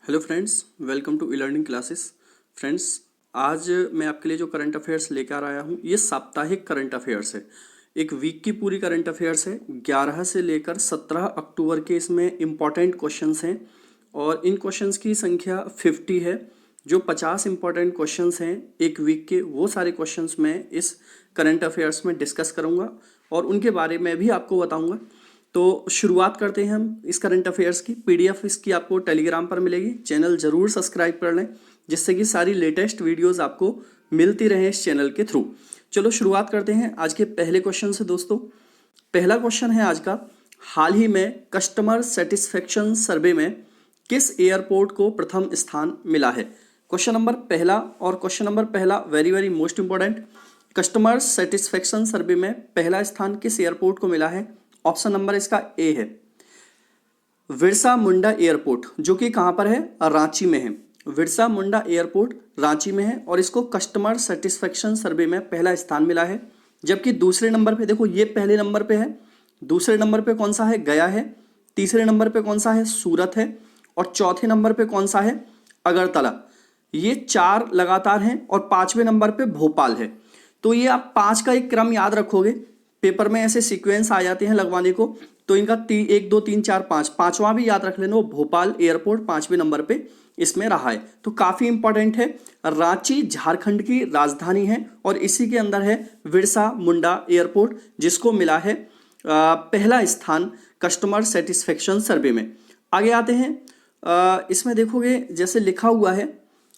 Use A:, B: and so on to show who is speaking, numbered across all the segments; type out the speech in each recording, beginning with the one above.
A: Hello friends, welcome to e learning classes. Friends, आज मैं आपके लिए जो करंट अफेयर्स लेकर आया हूँ ये साप्ताहिक करंट अफेयर्स है। एक वीक की पूरी करंट अफेयर्स है। 11 से लेकर 17 अक्टूबर के इसमें इम्पॉर्टेंट क्वेश्चंस हैं और इन क्वेश्चंस की संख्या 50 है। जो 50 इम्पॉर्टेंट क्वेश्चंस हैं एक वीक के, वो सारे क्वेश्चंस मैं इस करंट अफेयर्स में डिस्कस करूँगा और उनके बारे में भी आपको बताऊँगा। तो शुरुआत करते हैं हम इस करंट अफेयर्स की। पीडीएफ इसकी आपको टेलीग्राम पर मिलेगी। चैनल जरूर सब्सक्राइब कर लें जिससे कि सारी लेटेस्ट वीडियोस आपको मिलती रहे इस चैनल के थ्रू। चलो शुरुआत करते हैं आज के पहले क्वेश्चन से दोस्तों। पहला क्वेश्चन है आज का, हाल ही में कस्टमर सेटिस्फेक्शन सर्वे में किस एयरपोर्ट को प्रथम स्थान मिला है? क्वेश्चन नंबर पहला, और क्वेश्चन नंबर पहला very very most important. Customer satisfaction survey में पहला स्थान किस एयरपोर्ट को मिला है? ऑप्शन नंबर इसका ए है, बिरसा मुंडा एयरपोर्ट, जो कि कहां पर है? रांची में है। बिरसा मुंडा एयरपोर्ट रांची में है और इसको कस्टमर सेटिस्फेक्शन सर्वे में पहला स्थान मिला है। जबकि दूसरे नंबर पे देखो, ये पहले नंबर पे है, दूसरे नंबर पे कौन सा है? गया है। तीसरे नंबर पे कौन सा है? सूरत है। और चौथे नंबर पे कौन सा है? अगरतला। ये चार लगातार हैं और पांचवें नंबर पे भोपाल है। तो ये आप पांच का एक क्रम याद रखोगे, पेपर में ऐसे सीक्वेंस आ जाते हैं लगवाने को, तो इनका 1 2 3 4 5, पांचवा भी याद रख लेना। वो भोपाल एयरपोर्ट पांचवें नंबर पे इसमें रहा है, तो काफी इंपॉर्टेंट है। रांची झारखंड की राजधानी है और इसी के अंदर है बिरसा मुंडा एयरपोर्ट, जिसको मिला है पहला स्थान कस्टमर सेटिस्फेक्शन सर्वे में। आगे आते हैं, इसमें देखोगे जैसे लिखा हुआ है,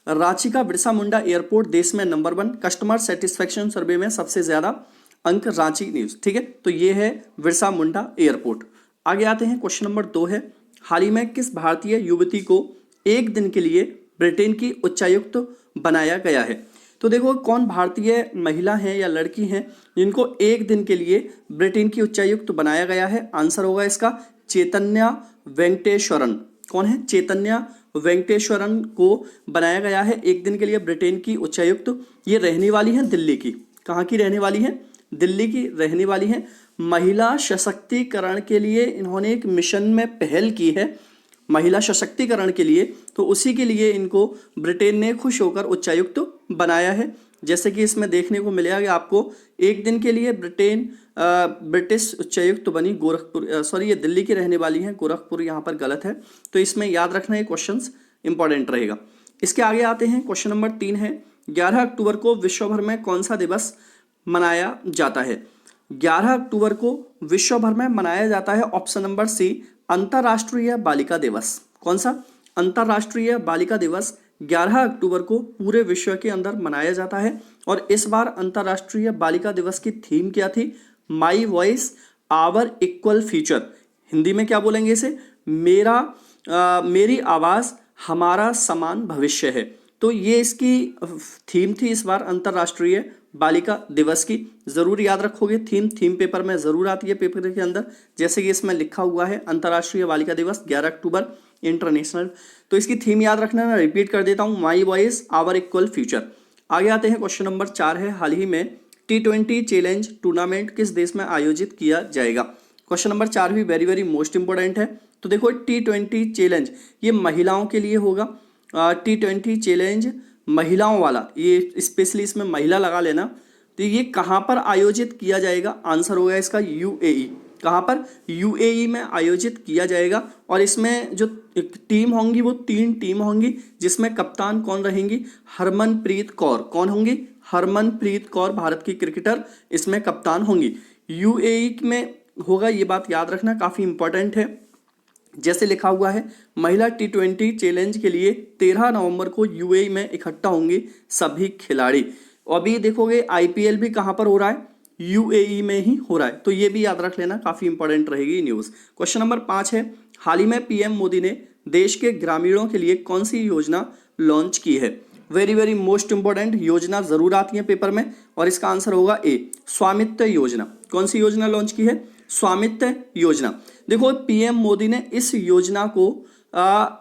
A: रांची का बिरसा मुंडा एयरपोर्ट देश में नंबर 1, कस्टमर सेटिस्फेक्शन सर्वे में सबसे ज्यादा अंक रांची न्यूज। ठीक है, तो ये है बिरसा मुंडा एयरपोर्ट। आगे आते हैं, क्वेश्चन नंबर 2 है, हाल ही में किस भारतीय युवती को एक दिन के लिए ब्रिटेन की उच्चायुक्त बनाया गया है? तो देखो, कौन भारतीय महिला है या लड़की है जिनको एक दिन के लिए ब्रिटेन की उच्चायुक्त बनाया गया है? आंसर होगा इसका चैतन्या वेंकटेश्वरन। कौन है? चैतन्या वेंकटेश्वरन को बनाया गया है एक दिन के लिए ब्रिटेन की उच्चायुक्त। ये रहने वाली है दिल्ली की। कहाँ की रहने वाली है? दिल्ली की रहने वाली है। महिला सशक्तिकरण के लिए इन्होंने एक मिशन में पहल की है, महिला सशक्तिकरण के लिए, तो उसी के लिए इनको ब्रिटेन ने खुश होकर उच्चायुक्त बनाया है। जैसे कि इसमें देखने को मिलेगा कि आपको एक दिन के लिए ब्रिटिश उच्चायुक्त बनी गोरखपुर, सॉरी ये दिल्ली की रहने वाली है, गोरखपुर यहाँ पर गलत है, तो इसमें याद रखना ये क्वेश्चंस इंपॉर्टेंट रहेगा। इसके आगे आते हैं, क्वेश्चन नंबर 3 है, 11 अक्टूबर को विश्व भर में कौन सा दिवस मनाया जाता है? 11 अक्टूबर को विश्व भर में मनाया जाता है, ऑप्शन नंबर सी, अंतर्राष्ट्रीय बालिका दिवस। कौन सा? अंतर्राष्ट्रीय बालिका दिवस 11 अक्टूबर को पूरे विश्व के अंदर मनाया जाता है। और इस बार अंतर्राष्ट्रीय बालिका दिवस की थीम क्या थी? My voice our equal future. Hindi में क्या बोलेंगे इसे? मेरी आवाज हमारा समान भविष्य है। तो ये इसकी थीम थी इस बार अंतर्राष्ट्रीय बालिका दिवस की। जरूर याद रखोगे, थीम पेपर में जरूर आती है पेपर के अंदर। जैसे कि इसमें लिखा हुआ है अंतर्राष्ट्रीय बालिका दिवस 11 अक्टूबर इंटरनेशनल, तो इसकी थीम याद रखना। मैं रिपीट कर देता हूं, my voice our equal future. आगे आते हैं, क्वेश्चन नंबर 4 है, हाल ही में T20 चैलेंज टूर्नामेंट किस देश में आयोजित किया जाएगा? क्वेश्चन नंबर 4 भी वेरी वेरी मोस्ट इंपोर्टेंट है। तो देखो, T20 चैलेंज ये महिलाओं के लिए होगा। T20 चैलेंज महिलाओं वाला, ये स्पेशली इसमें महिला लगा लेना। तो ये कहां पर आयोजित किया जाएगा? आंसर होगा इसका यूएई। कहां पर? यूएई में आयोजित किया जाएगा। और इसमें जो टीम होंगी वो 3 टीम होंगी, जिसमें कप्तान कौन रहेंगी? हरमनप्रीत कौर। कौन होंगी? हरमनप्रीत कौर, भारत की क्रिकेटर, इसमें कप्तान होंगी। यूएई में होगा, ये बात याद रखना, काफी इंपॉर्टेंट है। जैसे लिखा हुआ है, महिला T20 चैलेंज के लिए 13 नवंबर को यूएई में इकट्ठा होंगे सभी खिलाड़ी। अभी देखोगे आईपीएल भी कहां पर हो रहा है? यूएई में ही हो रहा है, तो ये भी याद रख लेना, काफी इंपॉर्टेंट रहेगी न्यूज। क्वेश्चन नंबर 5 है, हाल ही में पीएम मोदी ने देश के ग्रामीणों के लिए कौन सी योजना लॉन्च की है? वेरी वेरी मोस्ट इंपॉर्टेंट योजना जरूर आती है पेपर में, और इसका आंसर होगा ए, स्वामित्व योजना। कौन सी योजना लॉन्च की है? स्वामित्व योजना। देखो, पीएम मोदी ने इस योजना को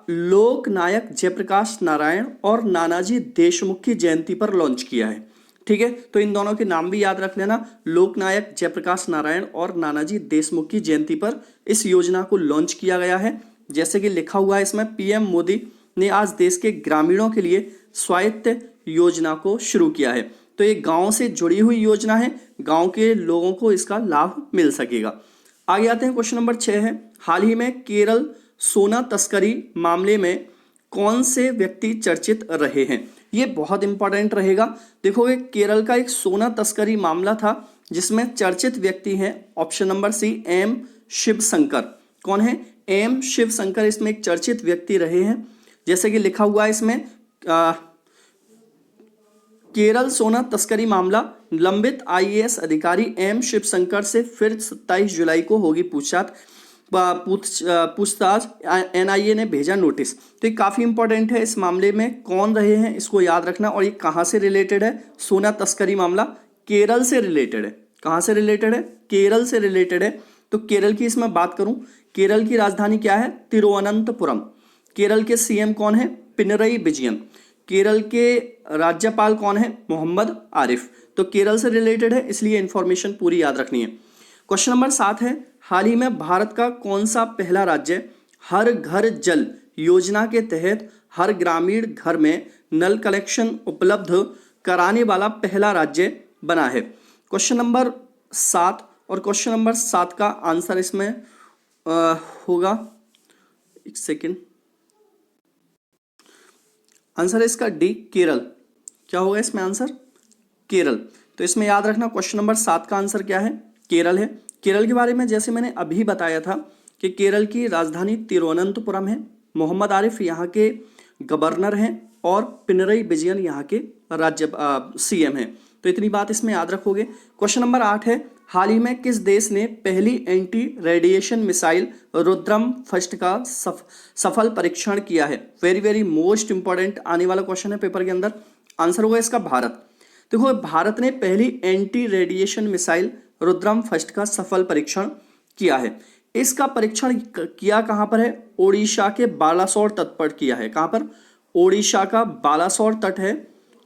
A: लोक नायक जयप्रकाश नारायण और नानाजी देशमुख की जयंती पर लॉन्च किया है। ठीक है, तो इन दोनों के नाम भी याद रख लेना, लोकनायक जयप्रकाश नारायण और नानाजी देशमुख की जयंती पर इस योजना को लॉन्च किया गया है। जैसे कि लिखा हुआ है इसमें, पीएम मोदी ने आज देश के ग्रामीणों के लिए स्वायत्त योजना को शुरू किया है। तो ये गांव से जुड़ी हुई योजना है, गांव के लोगों को इसका लाभ मिल सकेगा। आगे आते हैं, क्वेश्चन नंबर 6 है, हाल ही में केरल सोना तस्करी मामले में कौन से व्यक्ति चर्चित रहे हैं? ये बहुत इंपॉर्टेंट रहेगा। देखोगे केरल का एक सोना तस्करी मामला था जिसमें चर्चित व्यक्ति हैं option number C M Shivshankar. कौन है? एम शिवशंकर इसमें एक चर्चित व्यक्ति रहे हैं। जैसे कि लिखा हुआ है इसमें केरल सोना तस्करी मामला, लंबित आईएएस अधिकारी एम शिवशंकर से फिर 27 जुलाई को होगी पूछताछ, एनआईए ने भेजा नोटिस। तो ये काफ़ी इंपॉर्टेंट है। इस मामले में कौन रहे हैं इसको याद रखना। और ये कहाँ से रिलेटेड है? सोना तस्करी मामला केरल से रिलेटेड है। कहाँ से रिलेटेड है? केरल से रिलेटेड है। तो केरल की इसमें बात करूं, केरल की राजधानी क्या है? तिरुवनंतपुरम। केरल के सीएम कौन है? पिनरई विजयन। केरल के राज्यपाल कौन है? मोहम्मद आरिफ। तो केरल से रिलेटेड है, इसलिए इंफॉर्मेशन पूरी याद रखनी है। क्वेश्चन नंबर 7 है, हाल ही में भारत का कौन सा पहला राज्य हर घर जल योजना के तहत हर ग्रामीण घर में नल कनेक्शन उपलब्ध कराने वाला पहला राज्य बना है? क्वेश्चन नंबर 7 और क्वेश्चन नंबर 7 का आंसर इसमें होगा, एक सेकेंड, आंसर है इसका डी केरल। क्या होगा इसमें आंसर? केरल। तो इसमें याद रखना क्वेश्चन नंबर 7 का आंसर क्या है? केरल है। केरल के बारे में जैसे मैंने अभी बताया था कि केरल की राजधानी तिरुवनंतपुरम है, मोहम्मद आरिफ यहाँ के गवर्नर हैं और पिनरई विजयन यहाँ के राज्य सीएम हैं। तो इतनी बात इसमें याद रखोगे। क्वेश्चन नंबर 8 है, हाल ही में किस देश ने पहली anti radiation missile Rudram first का सफल परीक्षण किया है? वेरी वेरी मोस्ट इंपॉर्टेंट आने वाला क्वेश्चन है पेपर के अंदर। आंसर होगा इसका भारत। देखो भारत ने पहली anti radiation missile Rudram first का सफल परीक्षण किया है। इसका परीक्षण किया कहां पर है? ओडिशा के बालासोर तट पर किया है। कहां पर? ओडिशा का बालासोर तट है,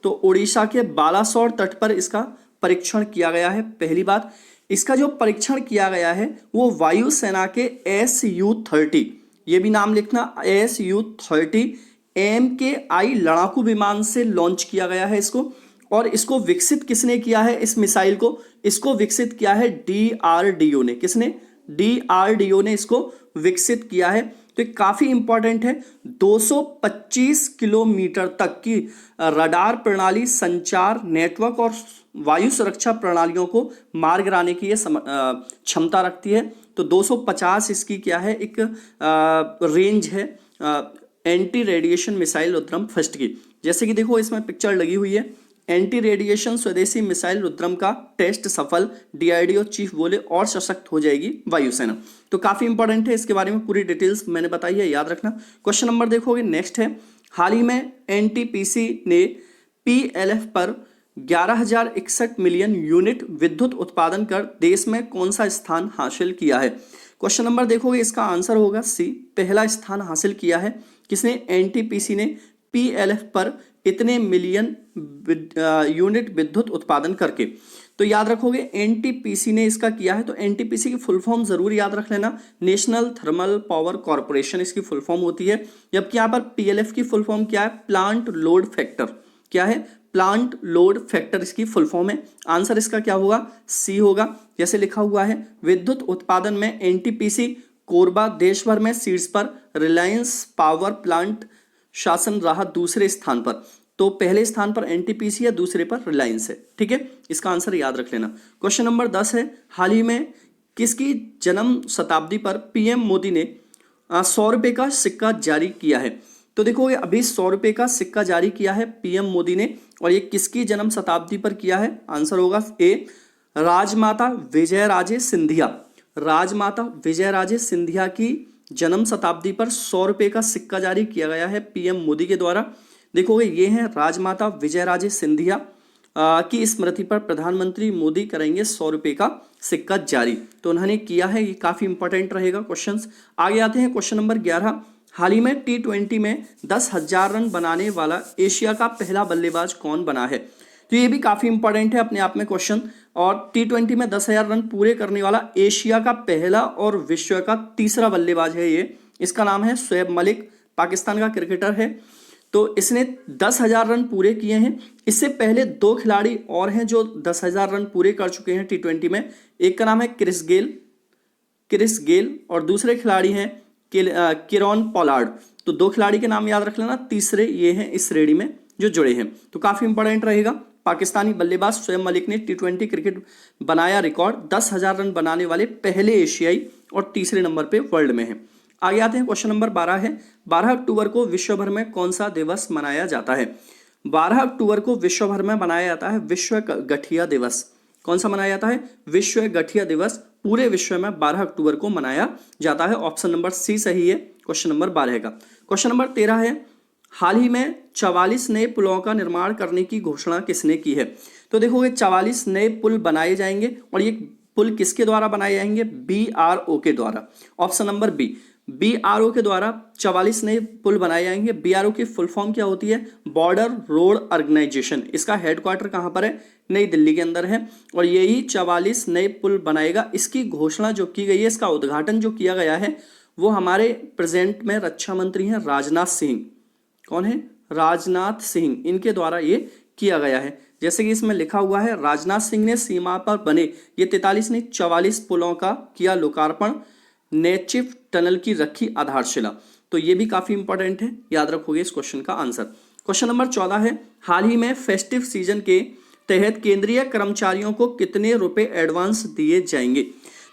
A: तो ओडिशा के बालासोर तट पर इसका परीक्षण किया गया है। पहली बात, इसका जो परीक्षण किया गया है वो वायुसेना के SU-30, ये भी नाम लिखना, SU-30 MKI लड़ाकू विमान से लॉन्च किया गया है इसको। और इसको विकसित किसने किया है? इस मिसाइल को इसको विकसित किया है DRDO ने। किसने? DRDO ने इसको विकसित किया है। तो काफी इंपॉर्टेंट है। 225 किलोमीटर तक की रडार प्रणाली, संचार नेटवर्क और वायु सुरक्षा प्रणालियों को मार गिराने की ये क्षमता रखती है। तो 250 इसकी क्या है? एक रेंज है anti radiation missile Rudram first की। जैसे कि देखो इसमें पिक्चर लगी हुई है, एंटी रेडिएशन स्वदेशी मिसाइल रुद्रम का टेस्ट सफल, DRDO चीफ बोले, और सशक्त हो जाएगी वायुसेना। तो काफी इंपॉर्टेंट है, इसके बारे में पूरी डिटेल्स मैंने बताई है, याद रखना। क्वेश्चन नंबर देखोगे नेक्स्ट है, हाल ही में NTPC ने PLF पर 11,061 मिलियन यूनिट विद्युत उत्पादन कर देश में कौन सा स्थान हासिल किया है? क्वेश्चन नंबर देखोगे इसका आंसर होगा सी, पहला स्थान हासिल किया है। किसने? NTPC ने PLF पर इतने मिलियन यूनिट विद्युत उत्पादन करके। तो याद रखोगे NTPC ने इसका किया है। तो NTPC की फुल फॉर्म जरूर याद रख लेना, नेशनल थर्मल पावर कॉर्पोरेशन इसकी फुल फॉर्म होती है। जबकि यहाँ पर PLF की फुल फॉर्म क्या है? Plant load factor. क्या है? प्लांट लोड फैक्टर इसकी फुल फॉर्म है। आंसर इसका क्या होगा? सी होगा। जैसे लिखा हुआ है, विद्युत उत्पादन में NTPC कोरबा देश भर में शीर्ष पर, रिलायंस पावर प्लांट शासन रहा दूसरे स्थान पर। तो पहले स्थान पर NTPC है, दूसरे पर रिलायंस है। ठीक है, इसका आंसर याद रख लेना। क्वेश्चन नंबर 10 है, हाल ही में किसकी जन्म शताब्दी पर PM मोदी ने 100 रुपये का सिक्का जारी किया है? तो देखो ये अभी 100 रुपये का सिक्का जारी किया है PM मोदी ने, और ये किसकी जन्म शताब्दी पर किया है? आंसर होगा ए, राजमाता विजयराजे सिंधिया। राजमाता विजयराजे सिंधिया की जन्म शताब्दी पर 100 रुपये का सिक्का जारी किया गया है PM मोदी के द्वारा। देखोगे ये हैं राजमाता विजयराजे सिंधिया की स्मृति पर प्रधानमंत्री मोदी करेंगे 100 रुपये का सिक्का जारी। तो उन्होंने किया है, ये काफी इंपॉर्टेंट रहेगा क्वेश्चंस। आगे आते हैं क्वेश्चन नंबर 11, हाल ही में T20 में 10,000 रन बनाने वाला एशिया का पहला बल्लेबाज कौन बना है? तो ये भी काफी इंपॉर्टेंट है अपने आप में क्वेश्चन। और T20 में 10,000 रन पूरे करने वाला एशिया का पहला और विश्व का तीसरा बल्लेबाज है ये। इसका नाम है शोएब मलिक। पाकिस्तान का क्रिकेटर है। तो इसने 10,000 रन पूरे किए हैं। इससे पहले 2 खिलाड़ी और हैं जो 10,000 रन पूरे कर चुके हैं T20 में। एक का नाम है क्रिस गेल और दूसरे खिलाड़ी हैं किरोन पोलार्ड। तो 2 खिलाड़ी के नाम याद रख लेना, तीसरे ये हैं इस श्रेणी में जो जुड़े हैं। तो काफी इंपॉर्टेंट रहेगा। पाकिस्तानी बल्लेबाज शोएब मलिक ने T20 क्रिकेट बनाया रिकॉर्ड, 10,000 रन बनाने वाले पहले एशियाई और तीसरे नंबर पे वर्ल्ड में है। आगे आते हैं, क्वेश्चन नंबर 12 है, 12 अक्टूबर को विश्व भर में कौन सा दिवस मनाया जाता है? 12 अक्टूबर को विश्व भर में मनाया जाता है विश्व गठिया दिवस। कौन सा मनाया जाता है? विश्व गठिया दिवस। पूरे विश्व में 12 अक्टूबर को मनाया जाता है। ऑप्शन नंबर सी सही है क्वेश्चन नंबर 12 का। क्वेश्चन नंबर 13 है, हाल ही में 44 नए पुलों का निर्माण करने की घोषणा किसने की है? तो देखोगे 44 नए पुल बनाए जाएंगे और ये पुल किसके द्वारा बनाए जाएंगे? BRO के द्वारा। ऑप्शन नंबर बी, BRO के द्वारा 44 नए पुल बनाए जाएंगे। BRO की फुल फॉर्म क्या होती है? Border road organisation. इसका हेडक्वार्टर कहां पर है? नई दिल्ली के अंदर है और यही 44 नए पुल बनाएगा। इसकी घोषणा जो की गई है, इसका उद्घाटन जो किया गया है वो हमारे प्रेजेंट में रक्षा मंत्री हैं राजनाथ सिंह। कौन है? राजनाथ सिंह। इनके द्वारा ये किया गया है। जैसे कि इसमें लिखा हुआ है, राजनाथ सिंह ने सीमा पर बने ये 43 नहीं 44 पुलों का किया लोकार्पण, नेचिव टनल की रखी आधारशिला। तो ये भी काफी इंपॉर्टेंट है, याद रखोगे इस क्वेश्चन का आंसर। क्वेश्चन नंबर 14 है, हाल ही में फेस्टिव सीजन के तहत केंद्रीय कर्मचारियों को कितने रुपए एडवांस दिए जाएंगे?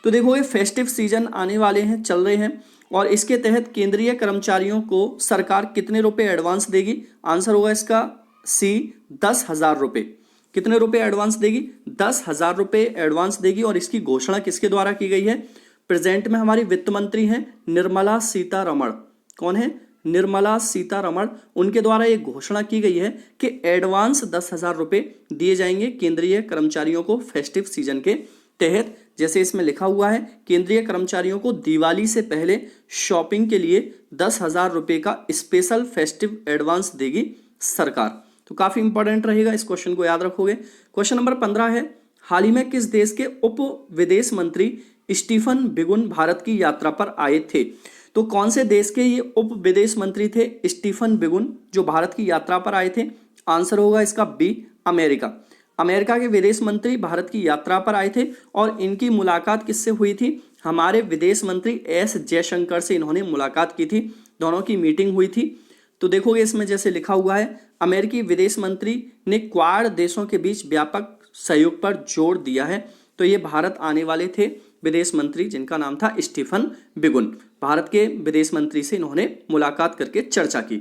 A: तो देखो ये फेस्टिव सीजन आने वाले हैं, चल रहे हैं और इसके तहत केंद्रीय कर्मचारियों को सरकार कितने रुपए एडवांस देगी? आंसर होगा इसका सी, 10,000 रुपए। कितने रुपए एडवांस देगी? 10,000 रुपए एडवांस देगी। और इसकी घोषणा किसके द्वारा की गई है? प्रेजेंट में हमारी वित्त मंत्री हैं निर्मला सीतारमण। कौन है? निर्मला सीतारमण। उनके द्वारा एक घोषणा की गई है कि एडवांस 10,000 रुपए दिए जाएंगे केंद्रीय कर्मचारियों को फेस्टिव सीजन के तहत। जैसे इसमें लिखा हुआ है, केंद्रीय कर्मचारियों को दिवाली से पहले शॉपिंग के लिए 10,000 रुपए का स्पेशल फेस्टिव एडवांस देगी सरकार। तो काफी इंपॉर्टेंट रहेगा, इस क्वेश्चन को याद रखोगे। क्वेश्चन नंबर 15 है, हाल ही में किस देश के उप विदेश मंत्री स्टीफन बिगुन भारत की यात्रा पर आए थे? तो कौन से देश के ये उप विदेश मंत्री थे स्टीफन बिगुन जो भारत की यात्रा पर आए थे? आंसर होगा इसका बी, अमेरिका। अमेरिका के विदेश मंत्री भारत की यात्रा पर आए थे और इनकी मुलाकात किससे हुई थी? हमारे विदेश मंत्री एस जयशंकर से इन्होंने मुलाकात की थी, दोनों की मीटिंग हुई थी। तो देखोगे इसमें जैसे लिखा हुआ है, अमेरिकी विदेश मंत्री ने क्वाड देशों के बीच व्यापक सहयोग पर जोर दिया है। तो ये भारत आने वाले थे विदेश मंत्री जिनका नाम था स्टीफन बिगुन। भारत के विदेश मंत्री से इन्होंने मुलाकात करके चर्चा की।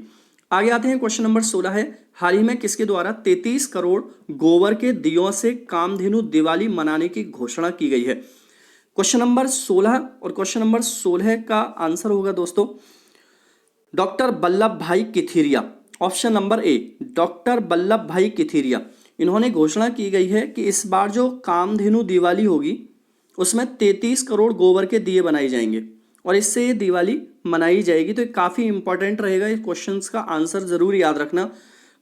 A: आगे आते हैं, क्वेश्चन नंबर 16 है, हाल ही में किसके द्वारा 33 करोड़ गोबर के दियों से कामधेनु दिवाली मनाने की घोषणा की गई है? क्वेश्चन नंबर 16 और क्वेश्चन नंबर 16 का आंसर होगा दोस्तों doctor Vallabh bhai Kathiria. Option number A, doctor Vallabh bhai Kathiria. इन्होंने घोषणा की गई है कि इस बार जो कामधेनु दिवाली होगी उसमें 33 करोड़ गोबर के दिए बनाए जाएंगे और इससे ये दिवाली मनाई जाएगी। तो ये काफ़ी इंपॉर्टेंट रहेगा, इस क्वेश्चन का आंसर जरूर याद रखना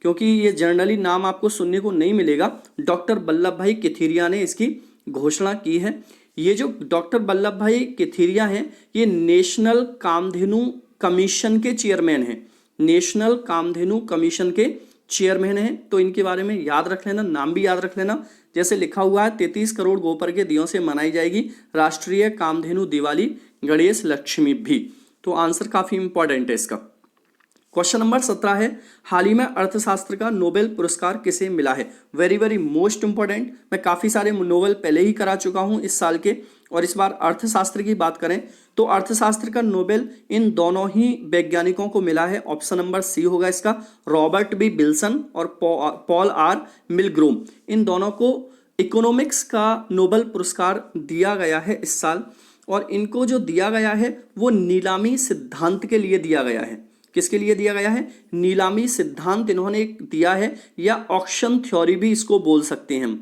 A: क्योंकि ये जनरली नाम आपको सुनने को नहीं मिलेगा। डॉक्टर वल्लभ भाई किथिरिया ने इसकी घोषणा की है। ये जो डॉक्टर वल्लभ भाई किथिरिया हैं ये नेशनल कामधेनु कमीशन के चेयरमैन हैं। नेशनल कामधेनु कमीशन के चेयरमैन हैं। तो इनके बारे में याद रख लेना, नाम भी याद रख लेना। जैसे लिखा हुआ है 33 करोड़ गोबर के दियों से मनाई जाएगी राष्ट्रीय कामधेनु दिवाली, गणेश लक्ष्मी भी। तो आंसर काफी इंपॉर्टेंट है इसका। क्वेश्चन नंबर 17 है, हाल ही में अर्थशास्त्र का नोबेल पुरस्कार किसे मिला है? Very very most important. मैं काफी सारे नोबेल पहले ही करा चुका हूं इस साल के और इस बार अर्थशास्त्र की बात करें तो अर्थशास्त्र का नोबेल इन दोनों ही वैज्ञानिकों को मिला है। ऑप्शन नंबर सी होगा इसका, रॉबर्ट बी विल्सन और पॉल आर मिलग्रोम। इन दोनों को इकोनॉमिक्स का नोबेल पुरस्कार दिया गया है इस साल और इनको जो दिया गया है वो नीलामी सिद्धांत के लिए दिया गया है। किसके लिए दिया गया है? नीलामी सिद्धांत इन्होंने दिया है या ऑक्शन थ्योरी भी इसको बोल सकते हैं हम।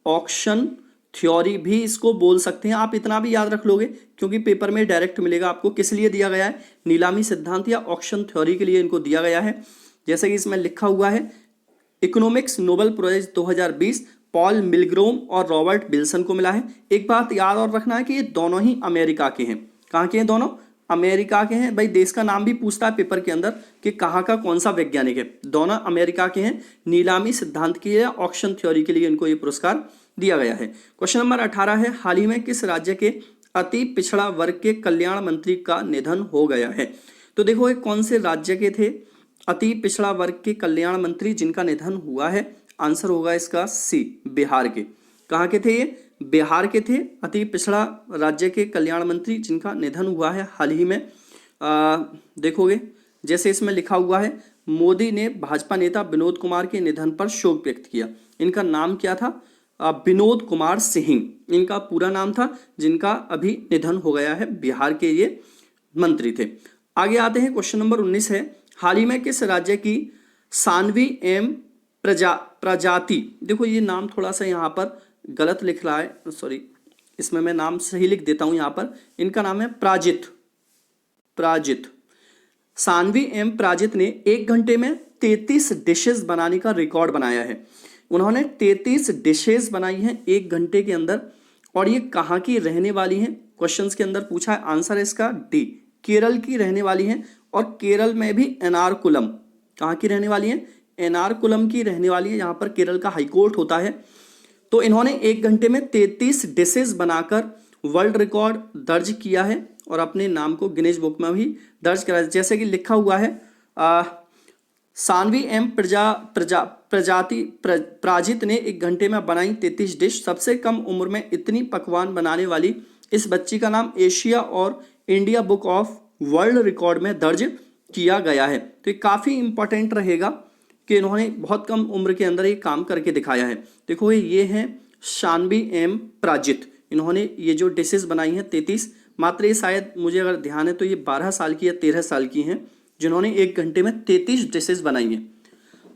A: ऑक्शन थ्योरी भी इसको बोल सकते हैं। आप इतना भी याद रख लोगे क्योंकि पेपर में डायरेक्ट मिलेगा आपको किस लिए दिया गया है, नीलामी सिद्धांत या ऑक्शन थ्योरी के लिए इनको दिया गया है। जैसे कि इसमें लिखा हुआ है economics Nobel prize 2020 Paul Milgrom और रॉबर्ट विल्सन को मिला है। एक बात याद और रखना है कि ये दोनों ही अमेरिका के हैं। कहाँ के हैं दोनों? अमेरिका के हैं। भाई देश का नाम भी पूछता है पेपर के अंदर कि कहाँ का कौन सा वैज्ञानिक है। दोनों अमेरिका के हैं। नीलामी सिद्धांत की या ऑक्शन थ्योरी के लिए इनको ये पुरस्कार दिया गया है। क्वेश्चन नंबर 18 है, हाल ही में किस राज्य के अति पिछड़ा वर्ग के कल्याण मंत्री का निधन हो गया है। तो देखो ये कौन से राज्य के थे अति पिछड़ा वर्ग के कल्याण मंत्री जिनका निधन हुआ है। आंसर होगा इसका सी, बिहार के। कहाँ के थे ये? बिहार के थे अति पिछड़ा राज्य के कल्याण मंत्री जिनका निधन हुआ है हाल ही में। देखोगे जैसे इसमें लिखा हुआ है, मोदी ने भाजपा नेता विनोद कुमार के निधन पर शोक व्यक्त किया। इनका नाम क्या था? विनोद कुमार सिंह इनका पूरा नाम था, जिनका अभी निधन हो गया है। बिहार के ये मंत्री थे। आगे आते हैं, क्वेश्चन नंबर 19 है, हाल ही में किस राज्य की सानवी एम प्रजाति, देखो ये नाम थोड़ा सा यहाँ पर गलत लिख रहा है, सॉरी इसमें मैं नाम सही लिख देता हूँ यहाँ पर। इनका नाम है प्राजित। सानवी एम प्राजित ने 1 घंटे में 33 डिशेस बनाने का रिकॉर्ड बनाया है। उन्होंने 33 डिशेस बनाई हैं 1 घंटे के अंदर। और ये कहाँ की रहने वाली हैं? क्वेश्चंस के अंदर पूछा है। आंसर है इसका डी, केरल की रहने वाली हैं। और केरल में भी एर्नाकुलम, कहाँ की रहने वाली हैं? एर्नाकुलम की रहने वाली है, यहाँ पर केरल का हाईकोर्ट होता है। तो इन्होंने 1 घंटे में 33 डिशेस बनाकर वर्ल्ड रिकॉर्ड दर्ज किया है और अपने नाम को गिनीज बुक में भी दर्ज करा। जैसे कि लिखा हुआ है, सानवी एम प्राजित ने 1 घंटे में बनाई 33 डिश। सबसे कम उम्र में इतनी पकवान बनाने वाली इस बच्ची का नाम एशिया और India book of world record में दर्ज किया गया है। तो ये काफ़ी इंपॉर्टेंट रहेगा कि इन्होंने बहुत कम उम्र के अंदर ये काम करके दिखाया है। देखो ये हैं सानवी एम प्राजित, इन्होंने ये जो डिशेस बनाई हैं 33, मात्र ये शायद मुझे अगर ध्यान है तो ये 12 साल की या 13 साल की हैं, जिन्होंने 1 घंटे में 33 डिशेस बनाई हैं।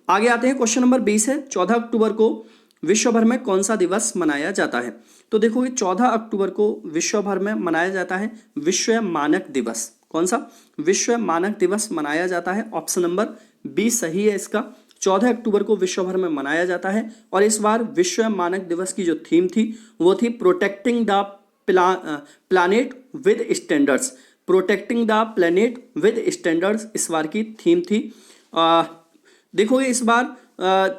A: आगे आते हैं, क्वेश्चन नंबर 20 है, 14 अक्टूबर को विश्व भर में कौन सा दिवस मनाया जाता है। तो देखो ये 14 अक्टूबर को विश्व भर में मनाया जाता है विश्व मानक दिवस। कौन सा? विश्व मानक दिवस मनाया जाता है। ऑप्शन नंबर बी सही है इसका। 14 अक्टूबर को विश्व भर में मनाया जाता है। और इस बार विश्व मानक दिवस की जो थीम थी वो थी protecting the planet with standards. Protecting the planet with standards इस बार की थीम थी। देखो इस बार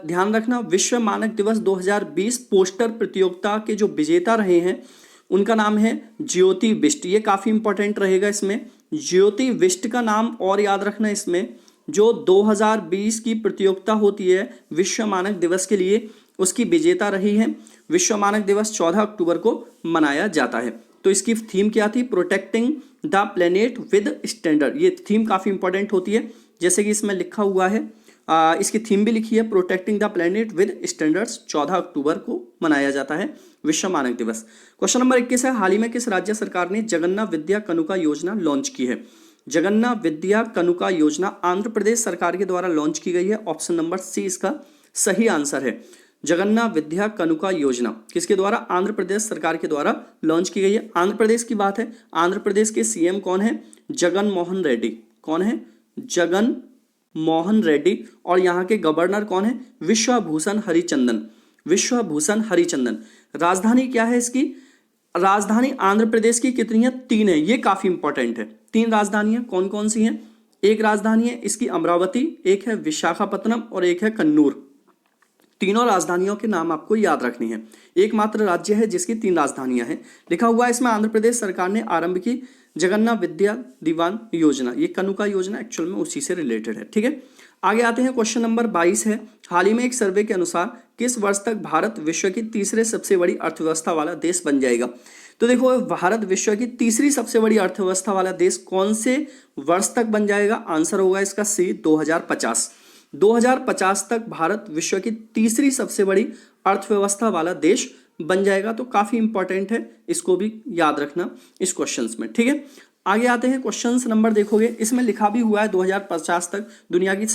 A: ध्यान रखना, विश्व मानक दिवस 2020 पोस्टर प्रतियोगिता के जो विजेता रहे हैं उनका नाम है ज्योति बिष्ट। ये काफ़ी इंपॉर्टेंट रहेगा इसमें, ज्योति बिष्ट का नाम। और याद रखना इसमें जो 2020 की प्रतियोगिता होती है विश्व मानक दिवस के लिए, उसकी विजेता रही है। विश्व मानक दिवस 14 अक्टूबर को मनाया जाता है। तो इसकी थीम क्या थी? Protecting the planet with standard. ये थीम काफ़ी इंपॉर्टेंट होती है, जैसे कि इसमें लिखा हुआ है, इसकी थीम भी लिखी है protecting the planet with standards. 14 अक्टूबर को मनाया जाता है विश्व मानक दिवस। क्वेश्चन नंबर 21 है, हाल ही में किस राज्य सरकार ने जगन्ना विद्या कनुका योजना लॉन्च की है। जगन्ना विद्या कनुका योजना आंध्र प्रदेश सरकार के द्वारा लॉन्च की गई है। ऑप्शन नंबर सी इसका सही आंसर है। जगन्ना विद्या कनुका योजना किसके द्वारा? आंध्र प्रदेश सरकार के द्वारा लॉन्च की गई है। आंध्र प्रदेश की बात है, आंध्र प्रदेश के सीएम कौन है? जगन मोहन रेड्डी। कौन है? जगन मोहन रेड्डी। और यहाँ के गवर्नर कौन है? विश्वभूषण हरिचंदन। विश्वभूषण हरिचंदन। राजधानी क्या है इसकी? राजधानी आंध्र प्रदेश की कितनी है? 3 है। ये काफी इंपॉर्टेंट है। 3 राजधानियां कौन कौन सी हैं? एक राजधानी है इसकी अमरावती, एक है विशाखापत्तनम और एक है कन्नूर। तीनों राजधानियों के नाम आपको याद रखनी है। एकमात्र राज्य है जिसकी 3 राजधानियां हैं। लिखा हुआ है इसमें आंध्र प्रदेश सरकार ने आरंभ की जगन्ना विद्या दीवान योजना। ये कनुका योजना एक्चुअल में उसी से रिलेटेड है। ठीक है, आगे आते हैं, क्वेश्चन नंबर 22 है, हाल ही में एक सर्वे के अनुसार किस वर्ष तक भारत विश्व की तीसरे सबसे बड़ी अर्थव्यवस्था वाला देश बन जाएगा। तो देखो भारत विश्व की तीसरी सबसे बड़ी अर्थव्यवस्था वाला देश कौन से वर्ष तक बन जाएगा? आंसर होगा इसका सी, 2050। 2050 तक भारत विश्व की तीसरी सबसे बड़ी अर्थव्यवस्था वाला देश बन जाएगा। तो काफी इंपॉर्टेंट है, इसको भी याद रखना इस क्वेश्चंस में। ठीक है, आगे आते हैं, क्वेश्चंस नंबर देखोगे इसमें लिखा भी हुआ है 2050 तक दुनिया की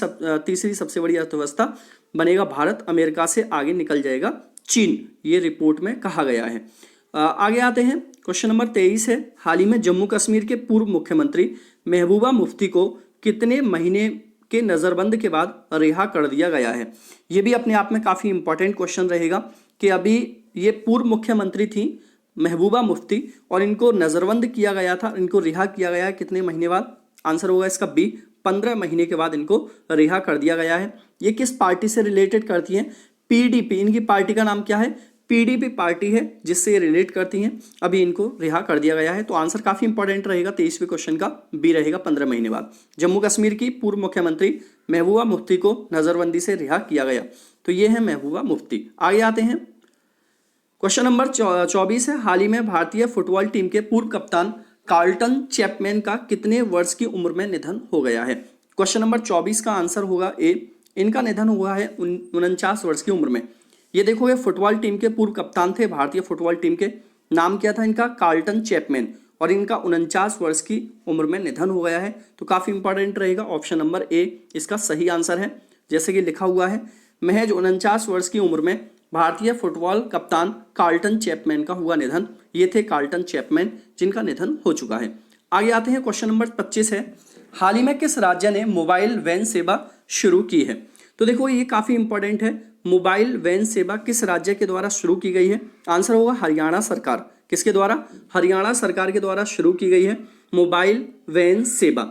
A: तीसरी सबसे बड़ी अर्थव्यवस्था बनेगा भारत, अमेरिका से आगे निकल जाएगा चीन, ये रिपोर्ट में कहा गया है। आगे आते हैं, क्वेश्चन नंबर 23 है, हाल ही में जम्मू कश्मीर के पूर्व मुख्यमंत्री महबूबा मुफ्ती को कितने महीने के नज़रबंद के बाद रिहा कर दिया गया है। ये भी अपने आप में काफ़ी इंपॉर्टेंट क्वेश्चन रहेगा कि अभी ये पूर्व मुख्यमंत्री थी महबूबा मुफ्ती, और इनको नजरबंद किया गया था, इनको रिहा किया गया है कितने महीने बाद? आंसर होगा इसका बी, 15 महीने के बाद इनको रिहा कर दिया गया है। ये किस पार्टी से रिलेटेड करती हैं? पीडीपी, इनकी पार्टी का नाम क्या है? पीडीपी पार्टी है जिससे ये रिलेट करती हैं। अभी इनको रिहा कर दिया गया है। तो आंसर काफी इंपॉर्टेंट रहेगा 23वें क्वेश्चन का, बी रहेगा, 15 महीने बाद। जम्मू कश्मीर की पूर्व मुख्यमंत्री महबूबा मुफ्ती को नजरबंदी से रिहा किया गया। तो ये है महबूबा मुफ्ती। आगे आते हैं, क्वेश्चन नंबर 24 है, हाल ही में भारतीय फुटबॉल टीम के पूर्व कप्तान कार्लटन चैपमैन का कितने वर्ष की उम्र में निधन हो गया है? क्वेश्चन नंबर 24 का आंसर होगा ए, इनका निधन हुआ है 49 वर्ष की उम्र में। ये देखोगे फुटबॉल टीम के पूर्व कप्तान थे, भारतीय फुटबॉल टीम के, नाम क्या था इनका? कार्लटन चैपमैन, और इनका 49 वर्ष की उम्र में निधन हो गया है। तो काफी इंपॉर्टेंट रहेगा, ऑप्शन नंबर ए इसका सही आंसर है। जैसे कि लिखा हुआ है, महज 49 वर्ष की उम्र में भारतीय फुटबॉल कप्तान कार्लटन चैपमैन का हुआ निधन। ये थे कार्लटन चैपमैन जिनका निधन हो चुका है। आगे आते हैं, क्वेश्चन नंबर 25 है, हाल ही में किस राज्य ने मोबाइल वैन सेवा शुरू की है? तो देखो ये काफी इंपॉर्टेंट है, मोबाइल वैन सेवा किस राज्य के द्वारा शुरू की गई है? आंसर होगा हरियाणा सरकार। किसके द्वारा? हरियाणा सरकार के द्वारा शुरू की गई है मोबाइल वैन सेवा।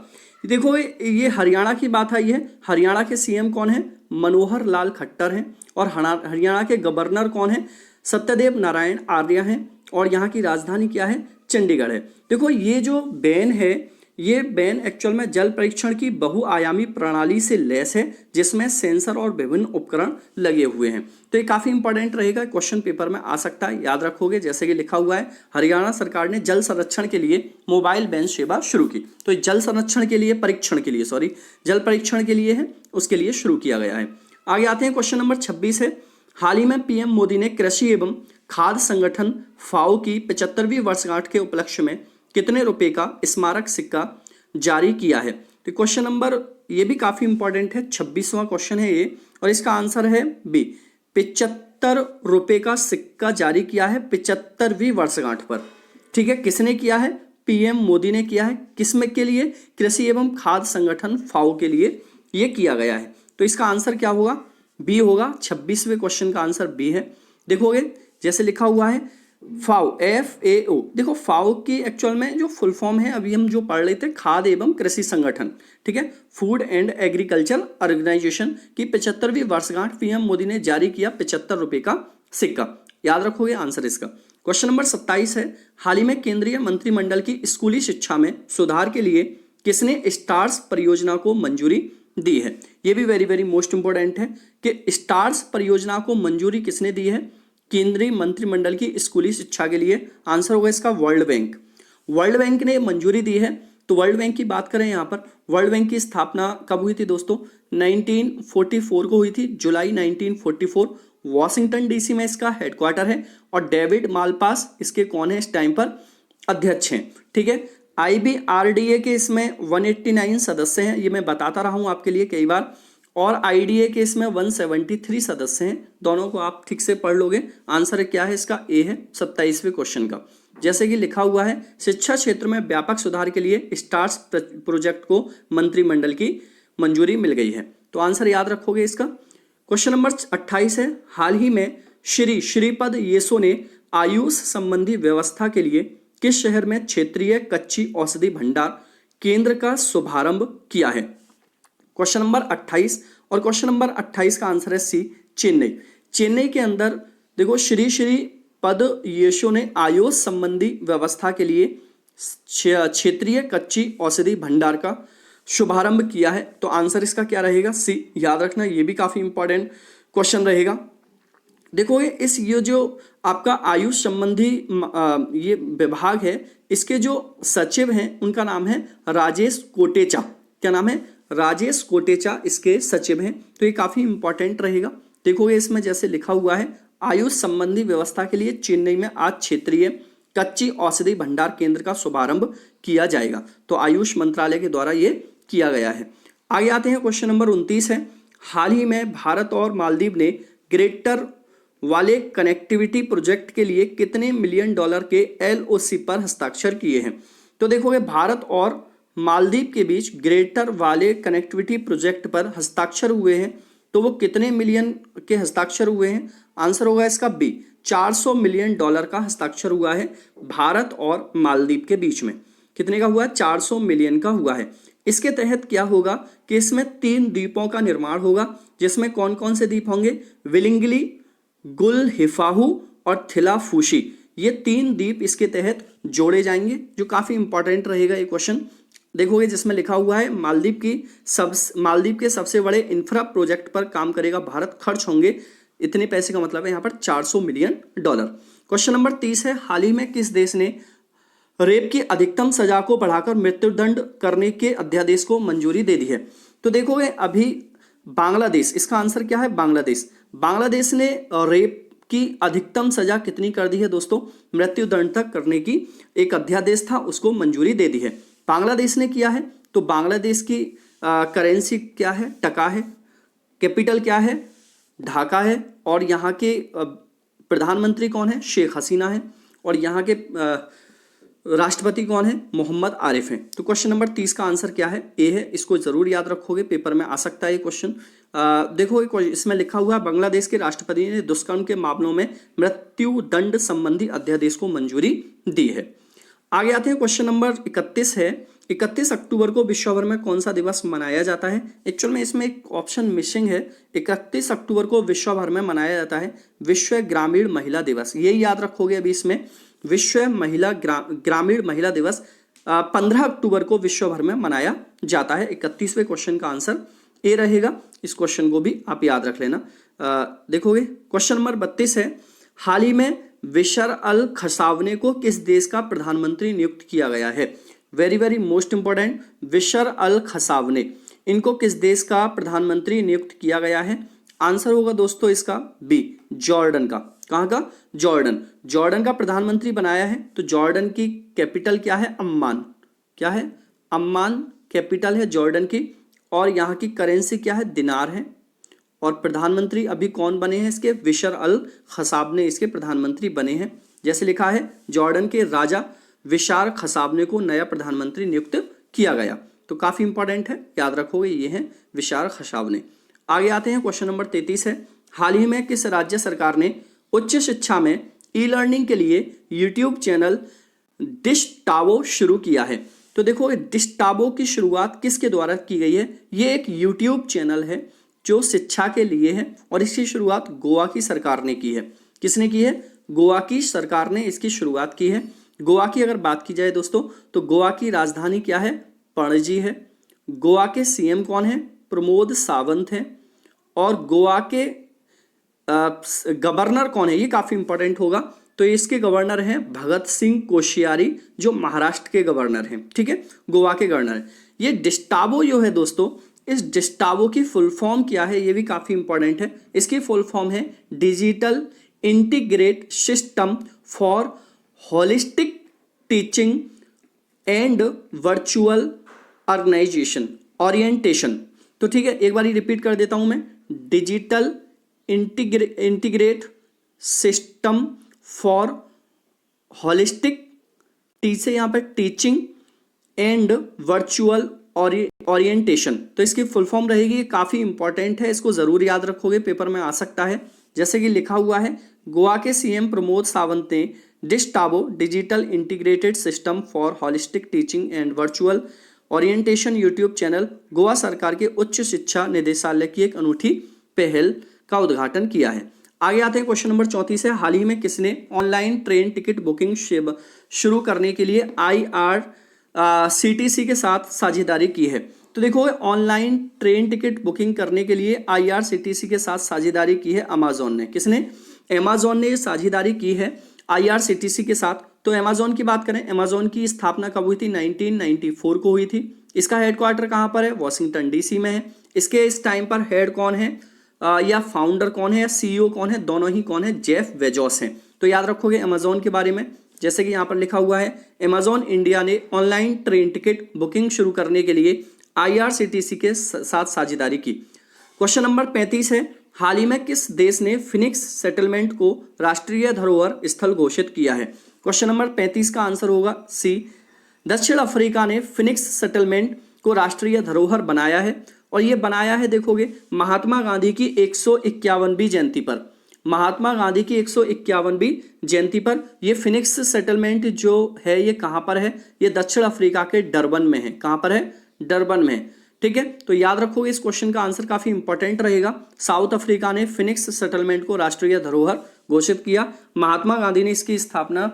A: देखो ये हरियाणा की बात आई है। हरियाणा के सीएम कौन है? मनोहर लाल खट्टर हैं, और हरियाणा के गवर्नर कौन है? सत्यदेव नारायण आर्य हैं, और यहाँ की राजधानी क्या है? चंडीगढ़ है। देखो ये जो बैन है, ये बैन एक्चुअल में जल परीक्षण की बहुआयामी प्रणाली से लैस है, जिसमें सेंसर और विभिन्न उपकरण लगे हुए हैं। तो ये काफी इंपॉर्टेंट रहेगा, क्वेश्चन पेपर में आ सकता है, याद रखोगे। जैसे कि लिखा हुआ है, हरियाणा सरकार ने जल संरक्षण के लिए मोबाइल वैन सेवा शुरू की। तो जल संरक्षण के लिए, परीक्षण के लिए, सॉरी, जल परीक्षण के लिए है, उसके लिए शुरू किया गया है। आगे आते हैं, क्वेश्चन नंबर 26 है, हाल ही में पीएम मोदी ने कृषि एवं खाद्य संगठन फाओ की 75वीं वर्षगांठ के उपलक्ष्य में कितने रुपए का स्मारक सिक्का जारी किया है? तो क्वेश्चन नंबर ये भी काफी इंपॉर्टेंट है, 26वां क्वेश्चन है ये, और इसका आंसर है बी, 75 रुपए का सिक्का जारी किया है 75वीं वर्षगांठ पर। ठीक है, किसने किया है? पीएम मोदी ने किया है। किसमें के लिए? कृषि एवं खाद्य संगठन फाओ के लिए ये किया गया है। तो इसका आंसर क्या होगा? बी होगा। 26वें क्वेश्चन का आंसर बी है। देखोगे जैसे लिखा हुआ है फाओ, FAO, देखो फाओ की एक्चुअल में जो फुल फॉर्म है, अभी हम जो पढ़ रहे थे, खाद्य एवं कृषि संगठन, ठीक है, फूड एंड एग्रीकल्चर ऑर्गेनाइजेशन की 75वीं वर्षगांठ पीएम मोदी ने जारी किया 75 रुपए का सिक्का। याद रखोगे आंसर इसका। क्वेश्चन नंबर 27 है, हाल ही में केंद्रीय मंत्रिमंडल की स्कूली शिक्षा में सुधार के लिए किसने स्टार्स परियोजना को मंजूरी दी है? ये भी वेरी वेरी मोस्ट इंपोर्टेंट है कि स्टार्स परियोजना को मंजूरी किसने दी है? केंद्रीय मंत्रिमंडल की स्कूली शिक्षा के लिए। आंसर होगा इसका वर्ल्ड बैंक। वर्ल्ड बैंक ने मंजूरी दी है। तो वर्ल्ड बैंक की बात करें यहाँ पर, वर्ल्ड बैंक की स्थापना कब हुई थी दोस्तों? 1944 को हुई थी, जुलाई 1944। वॉशिंगटन डीसी में इसका हेडक्वार्टर है, और डेविड मालपास इसके कौन है इस टाइम पर? अध्यक्ष हैं। ठीक है, IBRDA के इसमें 189 सदस्य हैं, ये मैं बताता रहा हूँ आपके लिए कई बार, और IDA के इसमें 173 सदस्य हैं। दोनों को आप ठीक से पढ़ लोगे। आंसर क्या है इसका? ए है 27वें क्वेश्चन का। जैसे कि लिखा हुआ है, शिक्षा क्षेत्र में व्यापक सुधार के लिए स्टार्स प्रोजेक्ट को मंत्रिमंडल की मंजूरी मिल गई है। तो आंसर याद रखोगे इसका। क्वेश्चन नंबर 28 है, हाल ही में श्रीपद येसो ने आयुष संबंधी व्यवस्था के लिए किस शहर में क्षेत्रीय कच्ची औषधि भंडार केंद्र का शुभारंभ किया है? क्वेश्चन नंबर 28, और क्वेश्चन नंबर 28 का आंसर है सी, चेन्नई। चेन्नई के अंदर देखो श्रीपद येसो ने आयुष संबंधी व्यवस्था के लिए क्षेत्रीय कच्ची औषधि भंडार का शुभारंभ किया है। तो आंसर इसका क्या रहेगा? सी। याद रखना, ये भी काफी इंपॉर्टेंट क्वेश्चन रहेगा। देखो ये जो आपका आयुष संबंधी ये विभाग है, इसके जो सचिव हैं उनका नाम है राजेश कोटेचा। क्या नाम है? राजेश कोटेचा इसके सचिव हैं। तो ये काफी इंपॉर्टेंट रहेगा। देखोगे इसमें जैसे लिखा हुआ है, आयुष संबंधी व्यवस्था के लिए चेन्नई में आज क्षेत्रीय कच्ची औषधि भंडार केंद्र का शुभारंभ किया जाएगा। तो आयुष मंत्रालय के द्वारा ये किया गया है। आगे आते हैं, क्वेश्चन नंबर 29 है, हाल ही में भारत और मालदीव ने ग्रेटर वाले कनेक्टिविटी प्रोजेक्ट के लिए कितने मिलियन डॉलर के LOC पर हस्ताक्षर किए हैं? तो देखोगे भारत और मालदीव के बीच ग्रेटर वाले कनेक्टिविटी प्रोजेक्ट पर हस्ताक्षर हुए हैं। तो वो कितने मिलियन के हस्ताक्षर हुए हैं? आंसर होगा इसका बी, $400 मिलियन का हस्ताक्षर हुआ है भारत और मालदीव के बीच में। कितने का हुआ है? 400 मिलियन का हुआ है। इसके तहत क्या होगा कि इसमें 3 द्वीपों का निर्माण होगा, जिसमें कौन कौन से द्वीप होंगे? विलिंगली, गुलहिफाहू और थिलाफूशी, ये 3 द्वीप इसके तहत जोड़े जाएंगे, जो काफी इंपॉर्टेंट रहेगा ये क्वेश्चन। देखोगे जिसमें लिखा हुआ है मालदीव के सबसे बड़े इंफ्रा प्रोजेक्ट पर काम करेगा भारत, खर्च होंगे इतने पैसे, का मतलब है यहाँ पर $400 मिलियन। क्वेश्चन नंबर 30 है, हाल ही में किस देश ने रेप की अधिकतम सजा को बढ़ाकर मृत्युदंड करने के अध्यादेश को मंजूरी दे दी है? तो देखोगे अभी बांग्लादेश, इसका आंसर क्या है? बांग्लादेश ने रेप की अधिकतम सजा कितनी कर दी है दोस्तों? मृत्युदंड तक करने की एक अध्यादेश था, उसको मंजूरी दे दी है। बांग्लादेश ने किया है। तो बांग्लादेश की करेंसी क्या है? टका है। कैपिटल क्या है? ढाका है। और यहाँ के प्रधानमंत्री कौन है? शेख हसीना है। और यहाँ के राष्ट्रपति कौन है? मोहम्मद आरिफ हैं। तो क्वेश्चन नंबर 30 का आंसर क्या है? ए है। इसको जरूर याद रखोगे, पेपर में आ सकता है ये क्वेश्चन। देखो इसमें लिखा हुआ है बांग्लादेश के राष्ट्रपति ने दुष्कर्म के मामलों में मृत्युदंड संबंधी अध्यादेश को मंजूरी दी है। आगे आते हैं, क्वेश्चन नंबर 31 है, 31 अक्टूबर को विश्व भर में कौन सा दिवस मनाया जाता है? एक्चुअल में इसमें एक ऑप्शन मिसिंग है। 31 अक्टूबर को विश्व भर में मनाया जाता है विश्व ग्रामीण महिला दिवस। यही याद रखोगे अभी इसमें, विश्व ग्रामीण महिला दिवस 15 अक्टूबर को विश्व भर में मनाया जाता है। 31वें क्वेश्चन का आंसर ए रहेगा। इस क्वेश्चन को भी आप याद रख लेना। देखोगे क्वेश्चन नंबर 32 है, हाल ही में बिशर अल खसावने को किस देश का प्रधानमंत्री नियुक्त किया गया है? Very very most important, Bisher Al Khasawneh, इनको किस देश का प्रधानमंत्री नियुक्त किया गया है? आंसर होगा दोस्तों इसका बी, जॉर्डन का। कहाँ का? जॉर्डन का प्रधानमंत्री बनाया है। तो जॉर्डन की कैपिटल क्या है? अम्मान। क्या है? अम्मान कैपिटल है जॉर्डन की। और यहाँ की करेंसी क्या है? दिनार है। और प्रधानमंत्री अभी कौन बने हैं इसके? बिशर अल खसावने इसके प्रधानमंत्री बने हैं। जैसे लिखा है, जॉर्डन के राजा बिशार खसावने को नया प्रधानमंत्री नियुक्त किया गया। तो काफी इंपॉर्टेंट है, याद रखोगे, ये है बिशार खसावने। आगे आते हैं, क्वेश्चन नंबर 33 है, हाल ही में किस राज्य सरकार ने उच्च शिक्षा में ई लर्निंग के लिए यूट्यूब चैनल डिशटावो शुरू किया है? तो देखो डिशटावो की शुरुआत किसके द्वारा की गई है? ये एक यूट्यूब चैनल है जो शिक्षा के लिए है, और इसकी शुरुआत गोवा की सरकार ने की है। किसने की है? गोवा की सरकार ने इसकी शुरुआत की है। गोवा की अगर बात की जाए दोस्तों, तो गोवा की राजधानी क्या है? पणजी है। गोवा के सीएम कौन है? प्रमोद सावंत है। और गोवा के गवर्नर कौन है? ये काफी इंपॉर्टेंट होगा। तो इसके गवर्नर हैं भगत सिंह कोश्यारी, जो महाराष्ट्र के गवर्नर हैं। ठीक है, गोवा के गवर्नर है। ये डिस्टावो जो है दोस्तों, इस डिस्टावो की फुल फॉर्म क्या है? ये भी काफी इंपॉर्टेंट है। इसकी फुल फॉर्म है digital integrate system for holistic teaching and virtual organisation orientation. तो ठीक है, एक बार रिपीट कर देता हूं मैं, digital integrate system for holistic से यहाँ पर टीचिंग एंड वर्चुअल ओरिएंटेशन। तो इसकी फुल फॉर्म रहेगी, ये काफी इंपॉर्टेंट है, इसको जरूर याद रखोगे, पेपर में आ सकता है। जैसे कि लिखा हुआ है, गोवा के सीएम प्रमोद सावंत ने DISHTAVO digital integrated system for holistic teaching and virtual orientation YouTube channel Goa सरकार के उच्च शिक्षा निदेशालय की एक अनूठी पहल का उद्घाटन किया है। आगे आते हैं, क्वेश्चन नंबर 34 है, हाल ही में किसने ऑनलाइन ट्रेन टिकट बुकिंग शुरू करने के लिए IRCTC के साथ साझेदारी की है? तो देखो, ऑनलाइन ट्रेन टिकट बुकिंग करने के लिए IRCTC के साथ साझेदारी की है अमेजोन ने। किसने? अमेजोन ने साझेदारी की है IRCTC के साथ। तो अमेजोन की बात करें, अमेजोन की स्थापना कब हुई थी? 1994 को हुई थी। इसका हेडक्वार्टर कहाँ पर है? वॉशिंगटन DC में है। इसके इस टाइम पर हेड कौन है, या फाउंडर कौन है, या CEO कौन है? दोनों ही कौन है? जेफ बेजोस हैं। तो याद रखोगे अमेजोन के बारे में। जैसे कि यहाँ पर लिखा हुआ है, अमेजोन इंडिया ने ऑनलाइन ट्रेन टिकट बुकिंग शुरू करने के लिए IRCTC के साथ साझेदारी की। क्वेश्चन नंबर 35 है, हाल ही में किस देश ने फिनिक्स सेटलमेंट को राष्ट्रीय धरोहर स्थल घोषित किया है? क्वेश्चन नंबर 35 का आंसर होगा C, दक्षिण अफ्रीका ने फिनिक्स सेटलमेंट को राष्ट्रीय धरोहर बनाया है। और ये बनाया है, देखोगे, महात्मा गांधी की 151वीं जयंती पर। महात्मा गांधी की 151वीं जयंती पर। ये फिनिक्स सेटलमेंट जो है ये कहां पर है? ये दक्षिण अफ्रीका के डरबन में है। कहां पर है? डरबन में। ठीक है, तो याद रखोगे इस क्वेश्चन का आंसर काफी इंपॉर्टेंट रहेगा। साउथ अफ्रीका ने फिनिक्स सेटलमेंट को राष्ट्रीय धरोहर घोषित किया। महात्मा गांधी ने इसकी स्थापना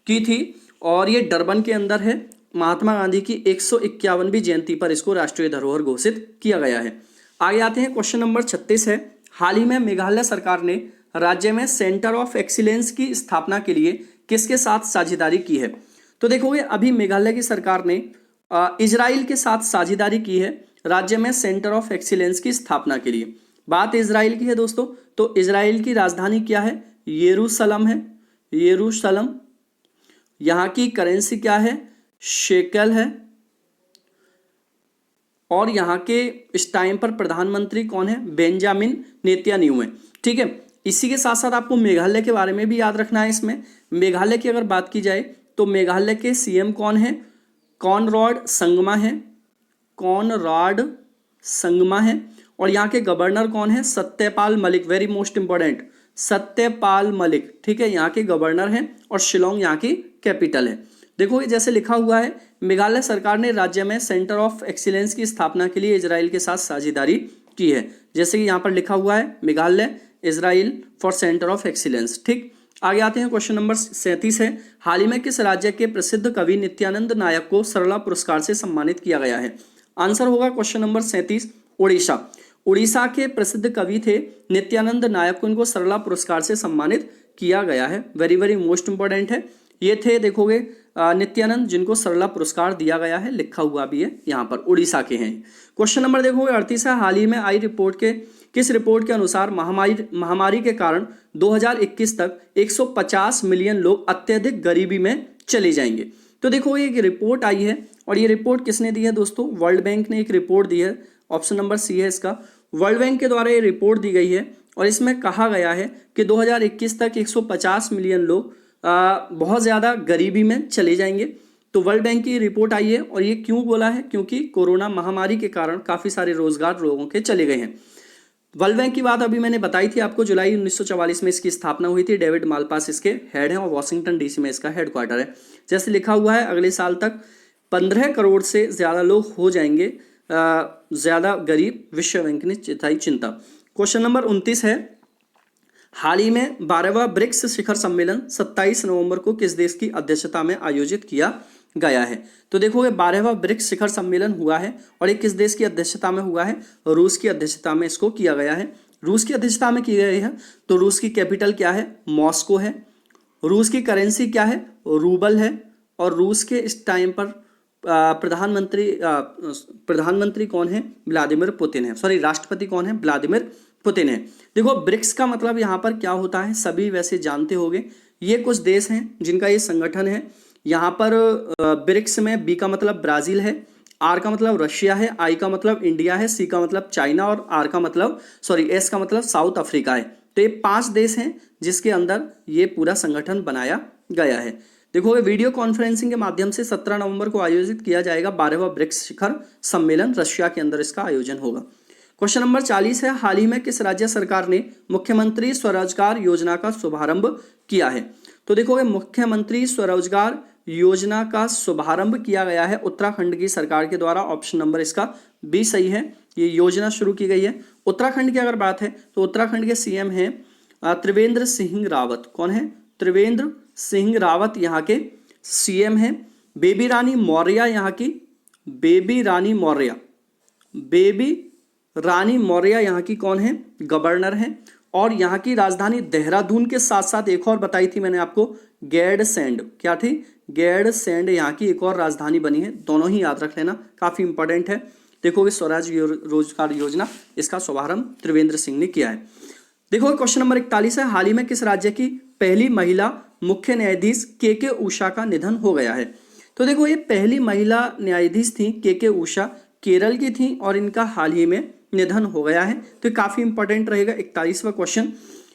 A: की थी और ये डरबन के अंदर है। महात्मा गांधी की 151वीं जयंती पर इसको राष्ट्रीय धरोहर घोषित किया गया है। आगे आते हैं, क्वेश्चन नंबर 36 है, हाल ही में मेघालय सरकार ने राज्य में सेंटर ऑफ एक्सीलेंस की स्थापना के लिए किसके साथ साझेदारी की है? तो देखोगे अभी मेघालय की सरकार ने इजराइल के साथ साझेदारी की है राज्य में सेंटर ऑफ एक्सीलेंस की स्थापना के लिए। बात इजराइल की है दोस्तों, तो इजराइल की राजधानी क्या है? यरूशलेम है। यरूशलेम। यहाँ की करेंसी क्या है? शेकल है। और यहाँ के इस टाइम पर प्रधानमंत्री कौन है? बेंजामिन नेतन्याहू है। ठीक है, इसी के साथ साथ आपको मेघालय के बारे में भी याद रखना है। इसमें मेघालय की अगर बात की जाए तो मेघालय के सीएम कौन है? कॉनराड संगमा है। कॉनराड संगमा है। और यहाँ के गवर्नर कौन है? Satyapal Malik. Very most important, Satyapal Malik. ठीक है, यहाँ के गवर्नर हैं और शिलोंग यहाँ की कैपिटल है। देखो जैसे लिखा हुआ है, मेघालय सरकार ने राज्य में सेंटर ऑफ एक्सीलेंस की स्थापना के लिए इजराइल के साथ साझेदारी की है। जैसे कि यहाँ पर लिखा हुआ है, Meghalaya Israel for centre of excellence. ठीक, आगे आते हैं, क्वेश्चन नंबर 37 है, हाल ही में किस राज्य के प्रसिद्ध कवि नित्यानंद नायक को सरला पुरस्कार से सम्मानित किया गया है? आंसर होगा क्वेश्चन नंबर 37 उड़ीसा। उड़ीसा के प्रसिद्ध कवि थे नित्यानंद नायक को, इनको सरला पुरस्कार से सम्मानित किया गया है। वेरी वेरी मोस्ट इंपॉर्टेंट है। ये थे देखोगे नित्यानंद जिनको सरला पुरस्कार दिया गया है, लिखा हुआ भी है यहाँ पर, उड़ीसा के हैं। क्वेश्चन नंबर देखोगे 38 है, हाल ही में आई रिपोर्ट के किस रिपोर्ट के अनुसार महामारी के कारण 2021 तक 150 मिलियन लोग अत्यधिक गरीबी में चले जाएंगे? तो देखो एक रिपोर्ट आई है और ये रिपोर्ट किसने दी है दोस्तों? वर्ल्ड बैंक ने एक रिपोर्ट दी है। ऑप्शन नंबर सी है इसका। वर्ल्ड बैंक के द्वारा ये रिपोर्ट दी गई है और इसमें कहा गया है कि 2021 तक 150 मिलियन लोग बहुत ज़्यादा गरीबी में चले जाएंगे। तो वर्ल्ड बैंक की रिपोर्ट आई है और ये क्यों बोला है? क्योंकि कोरोना महामारी के कारण काफ़ी सारे रोजगार लोगों के चले गए हैं। वर्ल्ड बैंक की बात अभी मैंने बताई थी आपको, जुलाई 1944 में इसकी स्थापना हुई थी। डेविड मालपास इसके हेड हैं और वॉशिंगटन डीसी में इसका हेडक्वार्टर है। जैसे लिखा हुआ है, अगले साल तक 15 करोड़ से ज़्यादा लोग हो जाएंगे ज़्यादा गरीब, विश्व बैंक ने जताई चिंता। क्वेश्चन नंबर 29 है, हाल ही में 12वां ब्रिक्स शिखर सम्मेलन 27 नवंबर को किस देश की अध्यक्षता में आयोजित किया गया है? तो देखोगे 12वां ब्रिक्स शिखर सम्मेलन हुआ है और ये किस देश की अध्यक्षता में हुआ है? रूस की अध्यक्षता में इसको किया गया है। रूस की अध्यक्षता में की गई है। तो रूस की कैपिटल क्या है? मॉस्को है। रूस की करेंसी क्या है? रूबल है। और रूस के इस टाइम पर प्रधानमंत्री कौन है? व्लादिमीर पुतिन है। सॉरी, राष्ट्रपति कौन है? व्लादिमीर पुतिन है। देखो ब्रिक्स का मतलब यहाँ पर क्या होता है, सभी वैसे जानते होंगे। ये कुछ देश हैं जिनका ये संगठन है। यहाँ पर ब्रिक्स में बी का मतलब ब्राजील है, आर का मतलब रशिया है, आई का मतलब इंडिया है, सी का मतलब चाइना और एस का मतलब साउथ अफ्रीका है। तो ये 5 देश हैं जिसके अंदर ये पूरा संगठन बनाया गया है। देखोगे वीडियो कॉन्फ्रेंसिंग के माध्यम से 17 नवंबर को आयोजित किया जाएगा 12वां ब्रिक्स शिखर सम्मेलन, रशिया के अंदर इसका आयोजन होगा। क्वेश्चन नंबर 40 है, हाल ही में किस राज्य सरकार ने मुख्यमंत्री स्वरोजगार योजना का शुभारंभ किया है? तो देखोगे मुख्यमंत्री स्वरोजगार योजना का शुभारंभ किया गया है उत्तराखंड की सरकार के द्वारा। ऑप्शन नंबर इसका बी सही है। ये योजना शुरू की गई है उत्तराखंड की। अगर बात है तो उत्तराखंड के सीएम हैं त्रिवेंद्र सिंह रावत। कौन है? त्रिवेंद्र सिंह रावत यहाँ के सीएम हैं। बेबी रानी मौर्य यहाँ की, बेबी रानी मौर्य यहाँ की कौन है? गवर्नर हैं। और यहाँ की राजधानी देहरादून के साथ साथ एक और बताई थी मैंने आपको, गैरसैंण। क्या थी? गैरसैंण यहाँ की एक और राजधानी बनी है। दोनों ही याद रख लेना, काफी इंपॉर्टेंट है। देखोगे स्वराज रोजगार योजना, इसका शुभारंभ त्रिवेंद्र सिंह ने किया है। देखो क्वेश्चन नंबर 41 है, हाल ही में किस राज्य की पहली महिला मुख्य न्यायाधीश के उषा का निधन हो गया है? तो देखो ये पहली महिला न्यायाधीश थी के उषा, केरल की थी और इनका हाल ही में निधन हो गया है। तो काफी इंपॉर्टेंट रहेगा 41वां क्वेश्चन।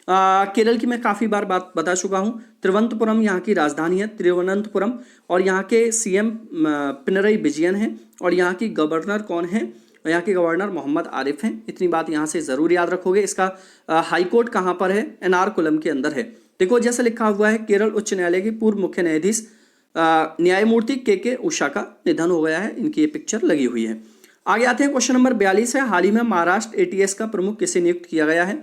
A: केरल की मैं काफी बार बात बता चुका हूँ। तिरुवनंतपुरम यहाँ की राजधानी है, तिरुवनंतपुरम। और यहाँ के सीएम पिनरई विजयन है और यहाँ की गवर्नर कौन है? और यहाँ के गवर्नर मोहम्मद आरिफ हैं। इतनी बात यहाँ से ज़रूर याद रखोगे। इसका हाई कोर्ट कहाँ पर है? एर्नाकुलम के अंदर है। देखो जैसे लिखा हुआ है, केरल उच्च न्यायालय की पूर्व मुख्य न्यायाधीश न्यायमूर्ति के उषा का निधन हो गया है। इनकी ये पिक्चर लगी हुई है। आगे आते हैं, क्वेश्चन नंबर 42 है, हाल ही में महाराष्ट्र एटीएस का प्रमुख किसे नियुक्त किया गया है?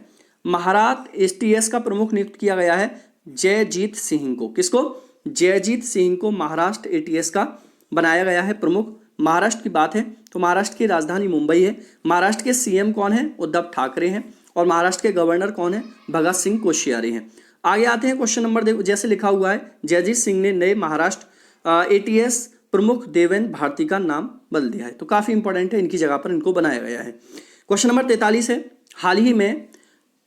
A: महाराष्ट्र एटीएस का प्रमुख नियुक्त किया गया है जयजीत सिंह को। किसको? जयजीत सिंह को महाराष्ट्र एटीएस का बनाया गया है प्रमुख। महाराष्ट्र की बात है तो महाराष्ट्र की राजधानी मुंबई है। महाराष्ट्र के सीएम कौन है? उद्धव ठाकरे हैं। और महाराष्ट्र के गवर्नर कौन है? भगत सिंह कोश्यारी हैं। आगे आते हैं, क्वेश्चन नंबर देखो, जैसे लिखा हुआ है, जयजीत सिंह ने नए महाराष्ट्र एटीएस प्रमुख देवेंद्र भारती का नाम बदल दिया है। तो काफी इंपॉर्टेंट है, इनकी जगह पर इनको बनाया गया है। क्वेश्चन नंबर 43 है, हाल ही में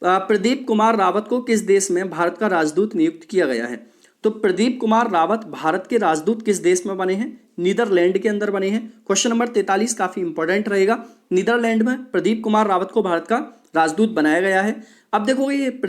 A: प्रदीप कुमार रावत को किस देश में भारत का राजदूत नियुक्त किया गया है? तो प्रदीप कुमार रावत भारत के राजदूत किस देश में बने हैं? नीदरलैंड के अंदर बने हैं। क्वेश्चन नंबर 43 काफी इंपॉर्टेंट रहेगा। नीदरलैंड में प्रदीप कुमार रावत को भारत का राजदूत बनाया गया है। अब देखोगे ये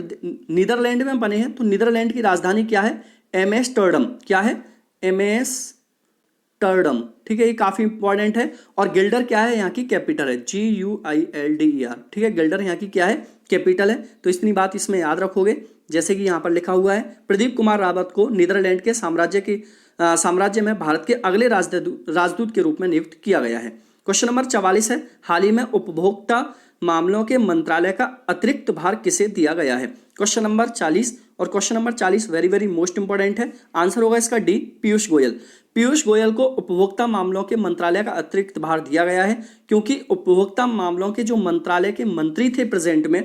A: नीदरलैंड में बने हैं, तो नीदरलैंड की राजधानी क्या है? एम्स्टर्डम। क्या है? एम्स्टर्डम। ठीक है, ये काफी इंपॉर्टेंट है। और गिल्डर क्या है? यहाँ की कैपिटल है, GUILDER। ठीक है, गिल्डर यहाँ की क्या है? कैपिटल है। तो इतनी बात इसमें याद रखोगे। जैसे कि यहाँ पर लिखा हुआ है, प्रदीप कुमार रावत को नीदरलैंड के साम्राज्य में भारत के अगले राजदूत के रूप में नियुक्त किया गया है। क्वेश्चन नंबर 44 है, हाल ही में उपभोक्ता मामलों के मंत्रालय का अतिरिक्त भार किसे दिया गया है? Question number 40। और question number 40 very very most important है। आंसर होगा इसका डी, पीयूष गोयल। पीयूष गोयल को उपभोक्ता मामलों के मंत्रालय का अतिरिक्त भार दिया गया है, क्योंकि उपभोक्ता मामलों के जो मंत्रालय के मंत्री थे प्रेजेंट में,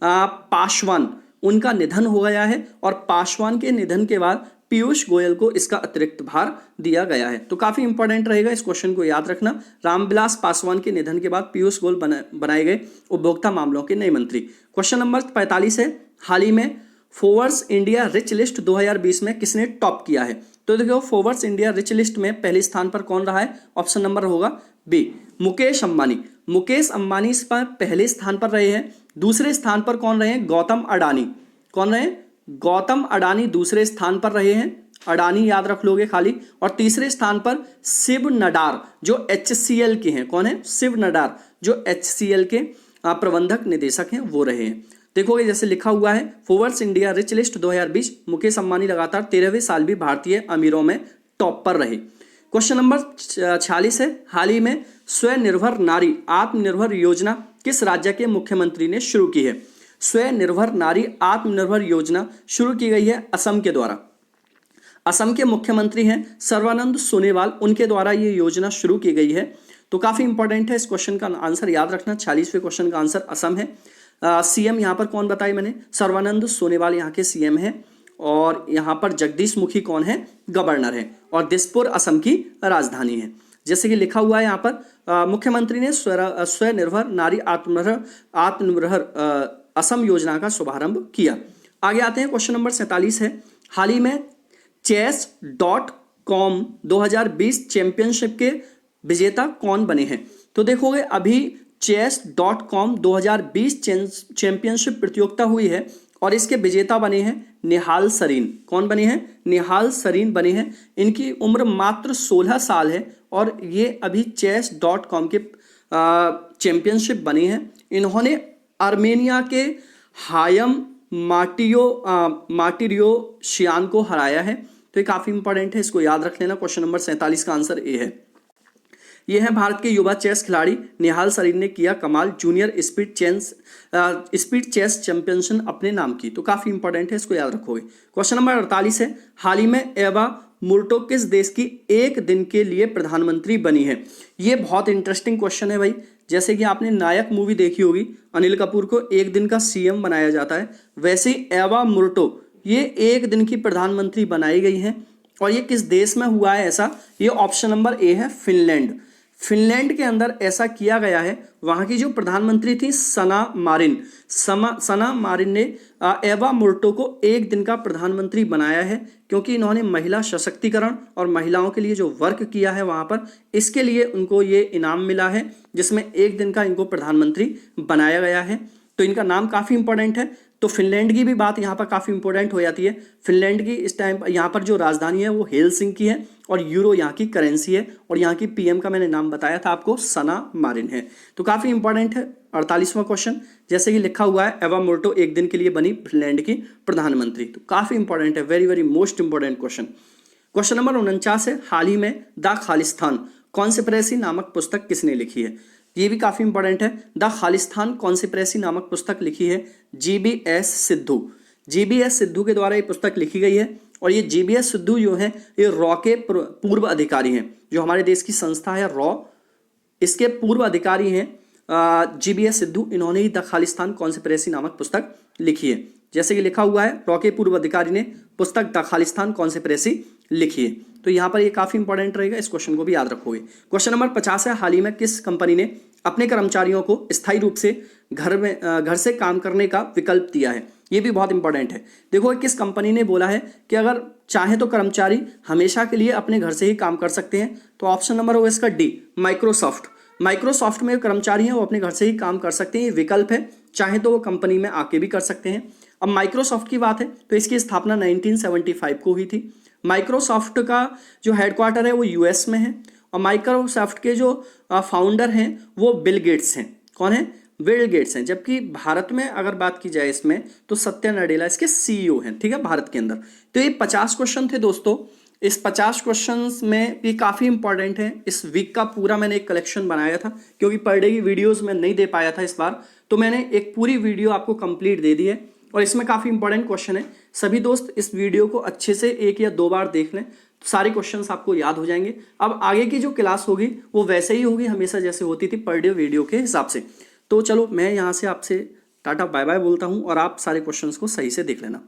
A: पासवान, उनका निधन हो गया है। और पासवान के निधन के बाद पीयूष गोयल को इसका अतिरिक्त भार दिया गया है। तो काफी इंपॉर्टेंट रहेगा, इस क्वेश्चन को याद रखना। रामविलास पासवान के निधन के बाद पीयूष गोयल बनाए गए उपभोक्ता मामलों के नए मंत्री। क्वेश्चन नंबर 45 है, हाल ही में फोर्ब्स इंडिया रिच लिस्ट 2020 में किसने टॉप किया है? तो देखो फोर्ब्स इंडिया रिच लिस्ट में पहले स्थान पर कौन रहा है? ऑप्शन नंबर होगा बी, मुकेश अंबानी। मुकेश अंबानी इस पर पहले स्थान पर रहे हैं। दूसरे स्थान पर कौन रहे हैं? गौतम अडानी। कौन रहे? गौतम अडानी दूसरे स्थान पर रहे हैं। अडानी याद रख लोगे खाली। और तीसरे स्थान पर शिव नडार, जो HCL के हैं। कौन है? शिव नडार, जो HCL के प्रबंधक निदेशक हैं, वो रहे हैं। देखोगे जैसे लिखा हुआ है, Forbes India rich list 2020, Mukesh Ambani लगातार 13वें साल भी भारतीय अमीरों में टॉप पर रहे। क्वेश्चन नंबर 46 है, हाल ही में स्वनिर्भर नारी आत्मनिर्भर योजना किस राज्य के मुख्यमंत्री ने शुरू की है? स्वनिर्भर नारी आत्मनिर्भर योजना शुरू की गई है असम के द्वारा। असम के मुख्यमंत्री हैं सर्बानंद सोनोवाल, उनके द्वारा ये योजना शुरू की गई है। तो काफी इंपॉर्टेंट है, इस क्वेश्चन का आंसर याद रखना। 46वें क्वेश्चन का आंसर असम है। सीएम यहाँ पर कौन बताई मैंने? सर्बानंद सोनोवाल यहाँ के सीएम हैं। और यहाँ पर जगदीश मुखी कौन है? गवर्नर है। और दिसपुर असम की राजधानी है। जैसे कि लिखा हुआ है यहाँ पर, मुख्यमंत्री ने स्वनिर्भर नारी आत्मनिर्भर असम योजना का शुभारंभ किया। आगे आते हैं, क्वेश्चन नंबर 47 है, हाल ही में chess.com 2020 चैंपियनशिप के विजेता कौन बने हैं? तो देखोगे अभी chess.com 2020 चैंपियनशिप प्रतियोगिता हुई है और इसके विजेता बने हैं निहाल सरीन। कौन बने हैं? निहाल सरीन बने हैं। इनकी उम्र मात्र 16 साल है और ये अभी chess.com के चैंपियनशिप बनी है। इन्होंने आर्मेनिया के हायम माटिरियोशियान को हराया है। तो ये काफी इंपॉर्टेंट है, इसको याद रख लेना। क्वेश्चन नंबर 47 का आंसर ए है। ये है भारत के युवा चेस खिलाड़ी निहाल सरीन ने किया कमाल, जूनियर स्पीड चेस चैंपियनशिप अपने नाम की। तो काफी इंपॉर्टेंट है, इसको याद रखोगे। क्वेश्चन नंबर 48 है, हाल ही में एवा मुर्टो किस देश की एक दिन के लिए प्रधानमंत्री बनी है? ये बहुत इंटरेस्टिंग क्वेश्चन है भाई। जैसे कि आपने नायक मूवी देखी होगी, अनिल कपूर को एक दिन का सीएम बनाया जाता है, वैसे ही एवा मुर्टो ये एक दिन की प्रधानमंत्री बनाई गई है। और ये किस देश में हुआ है ऐसा? ये ऑप्शन नंबर ए है, फिनलैंड। फिनलैंड के अंदर ऐसा किया गया है। वहां की जो प्रधानमंत्री थी सना मारिन ने एवा मुर्टो को एक दिन का प्रधानमंत्री बनाया है, क्योंकि इन्होंने महिला सशक्तिकरण और महिलाओं के लिए जो वर्क किया है वहां पर, इसके लिए उनको ये इनाम मिला है, जिसमें एक दिन का इनको प्रधानमंत्री बनाया गया है। तो इनका नाम काफी इंपॉर्टेंट है, तो फिनलैंड की भी बात यहाँ पर काफ़ी इंपॉर्टेंट हो जाती है। फिनलैंड की इस टाइम यहाँ पर जो राजधानी है वो हेलसिंकी है और यूरो यहाँ की करेंसी है और यहाँ की पीएम का मैंने नाम बताया था आपको, सना मारिन है। तो काफ़ी इंपॉर्टेंट है। 48वां क्वेश्चन, जैसे कि लिखा हुआ है एवा मोर्टो एक दिन के लिए बनी फिनलैंड की प्रधानमंत्री। तो काफ़ी इंपॉर्टेंट है, very very most important question. Question number 49 है, हाल ही में द खालिस्तान कॉन्स्पिरेसी नामक पुस्तक किसने लिखी है? ये भी काफी इंपॉर्टेंट है। द खालिस्तान कॉन्स्पिरेसी नामक पुस्तक लिखी है जीबीएस सिद्धू। जीबीएस सिद्धू के द्वारा ये पुस्तक लिखी गई है और ये जीबीएस सिद्धू जो है ये रॉ के पूर्व अधिकारी हैं। जो हमारे देश की संस्था है रॉ, इसके पूर्व अधिकारी हैं जीबीएस सिद्धू। इन्होंने ही द खालिस्तान कॉन्स्पिरेसी नामक पुस्तक लिखी है। जैसे कि लिखा हुआ है, रॉ के पूर्व अधिकारी ने पुस्तक द खालिस्तान कॉन्स्पिरेसी लिखी है। तो यहाँ पर ये काफी इंपॉर्टेंट रहेगा, इस क्वेश्चन को भी याद रखोगे। क्वेश्चन नंबर 50 है, हाल ही में किस कंपनी ने अपने कर्मचारियों को स्थायी रूप से घर से काम करने का विकल्प दिया है? ये भी बहुत इंपॉर्टेंट है। देखो किस कंपनी ने बोला है कि अगर चाहे तो कर्मचारी हमेशा के लिए अपने घर से ही काम कर सकते हैं। तो ऑप्शन नंबर होगा इसका डी, माइक्रोसॉफ्ट। माइक्रोसॉफ्ट में कर्मचारी हैं वो अपने घर से ही काम कर सकते हैं, ये विकल्प है। चाहे तो वो कंपनी में आके भी कर सकते हैं। अब माइक्रोसॉफ्ट की बात है तो इसकी स्थापना 1975 को हुई थी। माइक्रोसॉफ्ट का जो हेडक्वार्टर है वो यूएस में है और माइक्रोसॉफ्ट के जो फाउंडर हैं वो बिल गेट्स हैं। कौन है? बिल गेट्स हैं। जबकि भारत में अगर बात की जाए इसमें तो सत्या नडेला इसके सीईओ हैं, ठीक है, भारत के अंदर। तो ये 50 क्वेश्चन थे दोस्तों। इस 50 क्वेश्चंस में भी काफ़ी इंपॉर्टेंट है। इस वीक का पूरा मैंने एक कलेक्शन बनाया था क्योंकि पर डे की वीडियोस में नहीं दे पाया था इस बार, तो मैंने एक पूरी वीडियो आपको कंप्लीट दे दी है और इसमें काफ़ी इंपॉर्टेंट क्वेश्चन है। सभी दोस्त इस वीडियो को अच्छे से 1 या 2 बार देख लें तो सारे क्वेश्चंस आपको याद हो जाएंगे। अब आगे की जो क्लास होगी वो वैसे ही होगी हमेशा जैसे होती थी पर डे वीडियो के हिसाब से। तो चलो मैं यहाँ से आपसे टाटा बाय बाय बोलता हूँ और आप सारे क्वेश्चंस को सही से देख लेना।